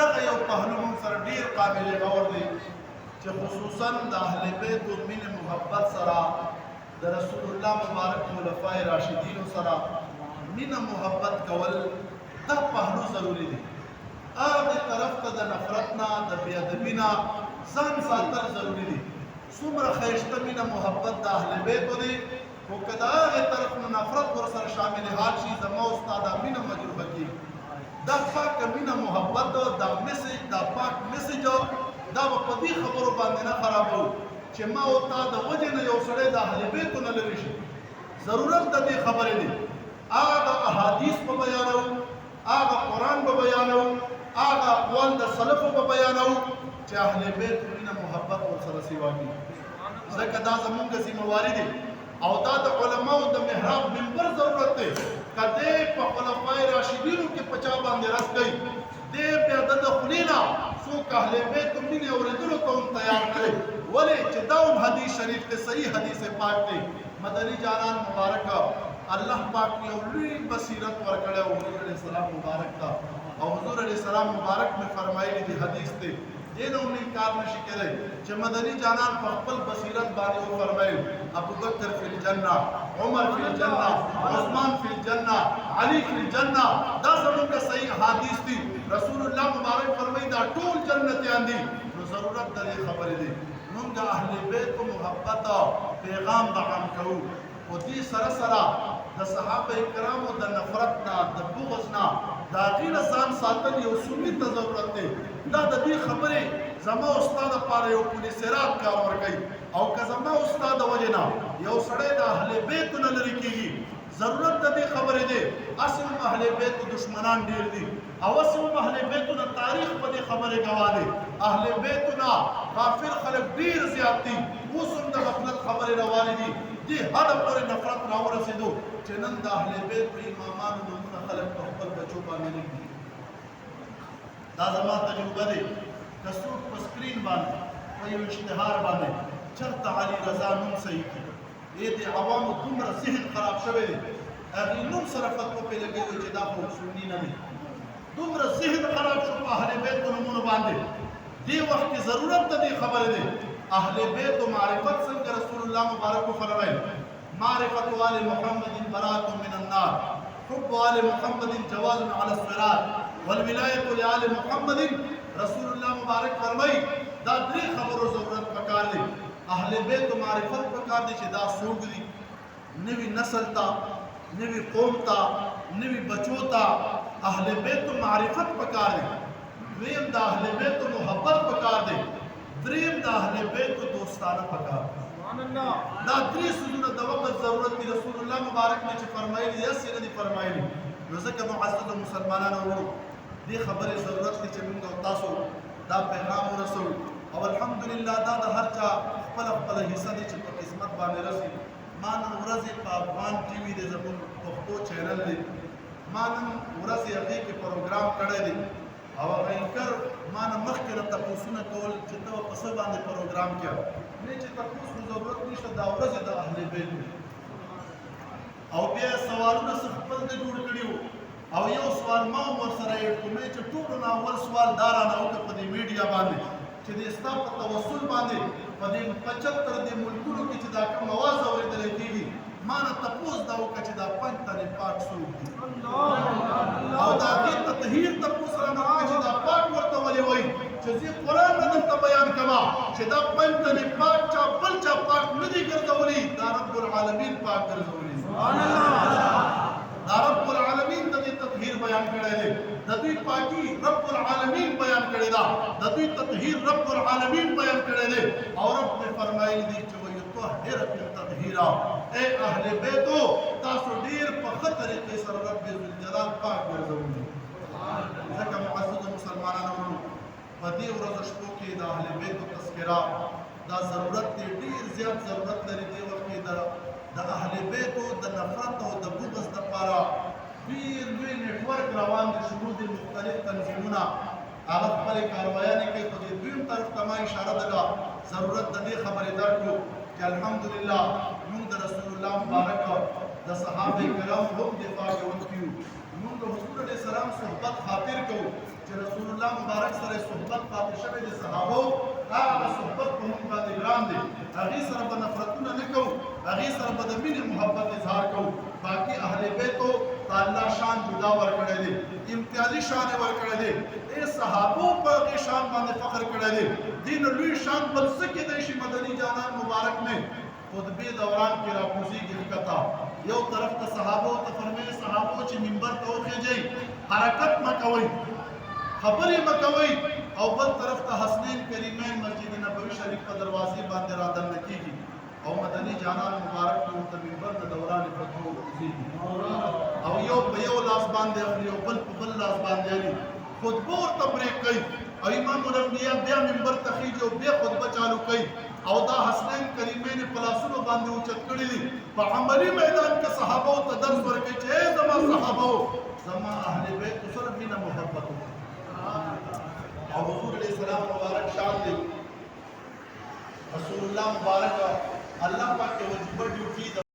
دغه یو پهلو موږ سره ډېر قابل غور دی چې خصوصا د اهل بیت و مینې محبت سره د رسول الله مبارک خلفای راشدینو سره مینه محبت کول دا پهلو ضروري دی. هغې طرف ته د نفرت نه د بېادبي نه ځان ساتل ضروري دي. څومره ښایسته مینه محبت د اهل بیتو دی، خو که د هغې طرف نه نفرت ورسره شامل حال شي زما او ستا دا مینه مجروحه کېږي. دا پاکه مینه محبت دا میسج دا پاک میسج دا به په دې خبرو باندې نه خرابوو چې ما او تا د وجې نه یو سړی د اهل بیتو نه لرې شي. ضرورت د دې خبرې دی هغه احادیث به بیانوو، هغه قرآن به بیانوو، هغه اقوال د سلفو به بیانوو چې اهل بیت مینه محبت ورسره سیوا کړي. ځکه دا زمونږ ذمهواري دی او دا د علماو د محراب منبر ضرورت دی. که دی په خلفای راشدینو کې په چا باندې رس کوي، دی بیا د خولې نه څوک اهل بیت مینې اورېدلو ته هم تیار نه دی. ولې چې دا هم حدیث شریف دی، صحیح حدیث پاک دی. مدني جانان مبارک الله پاک یو لوی بصیرت ورکړی و حضور علیه السلام مبارک ته، او حضور علیه السلام مبارک مې فرمایلی دی حدیث دی، دې نه هم انکار نشي کېدی چې مدني جانان په خپل بصیرت باندې وفرمایل ابوبکر فی الجنه، عمر فی الجنه، عثمان فی الجنه، علی فی الجنه. دا زموږ صحیح حدیث دی. رسول الله مبارک فرمایي دا ټول جنتیان دي. نو ضرورت د دې خبرې دی موږ د اهل بیت محبت پیغام به عام کوو، خو دې سره سره د صحابه کرامو د نفرت نه د بغض نه د هغې نه ځان ساتل یو سني ته ضرورت دی. دا د دې خبرې زما او ستا دپاره یو پولیسرات کار ورکوي. او که زما او ستا د وجې نه یو سړی د اهل بیتو نه لرې کېږي، ضرورت د دې خبرې دی. هسې هم اهل بیتو دشمنان ډېر دي او هسې هم اهل بیتو نه تاریخ په دې خبرې ګواه دی. اهل بیتو نه غافل خلک ډېر زیات دي. اوس هم د غفلت خبرې روانې دي. دې حده پورې نفرت راورسېدو چې نن د اهل بیتو امامانو نومونه خلک په خپل بچو باندې لیکي. دا زما تجربه دی. که څوک په سکرین باندې په یو اشتهار باندې چېرته علي رضا نوم صحیح کړي، د عوامو دومره ذهن خراب شوی دی، هغې نوم سره فتوا پرې لګوي چې دا خو سني نه دی. دومره ذهن خراب شو په اهل بیتو نومونو باندې. دې وخت کې ضرورت د دې خبرې دی اهل بیتو معرفت څنګه رسول الله مبارک وفرمایل معرفت آل محمد براءة من النار، حب آل محمد جواز على الصراط، والولایت لآل محمد. رسول الله مبارک فرمایي دا درې خبرو ضرورت پکار دی. اهل بیت معرفت پکار دی چې دا څوک دي، نوي نسل ته، نوي قوم ته، نوي بچو ته اهل بیت معرفت پکار دی. دویم د اهل بیت محبت پکار دی. دریم د اهل بیت دوستانه پکار دی. دا درې څیزونه د وقت ضرورت دي. رسول الله مبارک نے چې فرمایلي دي هسې نه دي فرمایلي. نو ځکه معززو مسلمانانو ورو دې خبرې ضرورت دی چې موږ او تاسو دا پیغام ورسوو. او الحمدلله دا د هر چا خپله خپله حصه دی چې په قسمت باندې رسي. ما نن ورځې په افغان ټي وي دی زموږ پښتو چینل دی، ما نن ورځې هغې کې پروګرام کړی دی او هغه اینکر ما نه مخکې نه تپوسونه کول چې ته به په څه باندې پروګرام کې نه چې تپوس خو ضرورت نشته، دا ورځې د اهل بیت دی. او بیا سوالونه څه خپل نه جوړ کړي وو او یو سوال ما هم ورسره ایډ کړو چې ټولو نه اول سوال دا رانه وکړه په دې میډیا باندې چې د ستا په توسل باندې په دې 75 دې ملکونو کې چې دا کوم اواز اورېدلی کېږي، ما نه تپوس دا وکړه چې دا 5 تنې پاک څوک دي او د هغې تطهیر تپوس رانه وکړه چې دا پاک ورته ولې وایي چې زه قرآن نه درته بیان کومه چې دا 5 تنې پاک چا بل چا پاک نه دي ګرځولي، دا رب العالمین پاک ګرځولي. دا رب العالمین د دې تطهیر بیان کړی دی، د دوی پاکي رب العالمین بیان کړی ده، د دوی تطهیر رب العالمین بیان کړی دی. او رب مې فرمایلی دی چې ویطهرکم تطهیرا، اے اهل بیتو تاسو ډېر په ښه طریقې سره رب ذوالجلال پاک ګرځولي. ځکه معززو مسلمانانو په دې ورځو شپو کې د اهل بیتو تذکره دا ضرورت دی، ډېر زیات ضرورت لري. دې وخت کې د اهل بیتو د نفرت او د بغض دپاره ډېر لوی نیټورک روان دي، شروع دي مختلف تنظیمونه هغه خپلې کاروایانې کوي. خو دې دویم طرف ته ما اشاره ده ضرورت د دې خبرې دا کړو چې الحمدلله موږ د رسول الله مبارک د صحابه کرامو هم دفاع کوونکي یو. موږ د حضور علیه السلام صحبت خاطر کوو چې رسول الله مبارک سره صحبت پاتې شوی د صحابو هغه صحبت په موږ باندې ګران دی هغې سره به نفرتونه نه کوو هغې سره به د مینې محبت اظهار کوو باقي اهل بیتو ته الله شان جدا ورکړی دی امتیازي شان یې ورکړی دی دې صحابو په هغې شان باندې فخر کړی دی دې نه لوی شان بل څه کېدی شي مدني جانان مبارک نه خطبې دوران کې راکوزېږي ښکته یو طرف ته صحابو ته فرمایي صحابو چې منبر ته وخېږئ حرکت مه کوئ خبرې مه کوئ او بل طرف ته حسنین کریمین مسجد نبوي شریف په دروازې باندې رادننه کېږي او مدني جانان مبارک ورته منبر د دوران فتحو وخېږي او یو په یو لاس باندې اخلي او بل په بل لاس باندې اخلي خطبه ورته پرې کوي او امام الانبیا بیا منبر ته خېږي او بیا خطبه چالو کوي او دا حسنین کریمین په لاسونو باندې اوچت کړي دي په عملي میدان کې صحابو ته درس ورکوي چې ای زما صحابو زما اهل بیت سره مینه محبت او حضور علیہ السلام مبارک شان دی رسول الله مبارک الله پاک کے وجبہ ڈیوٹی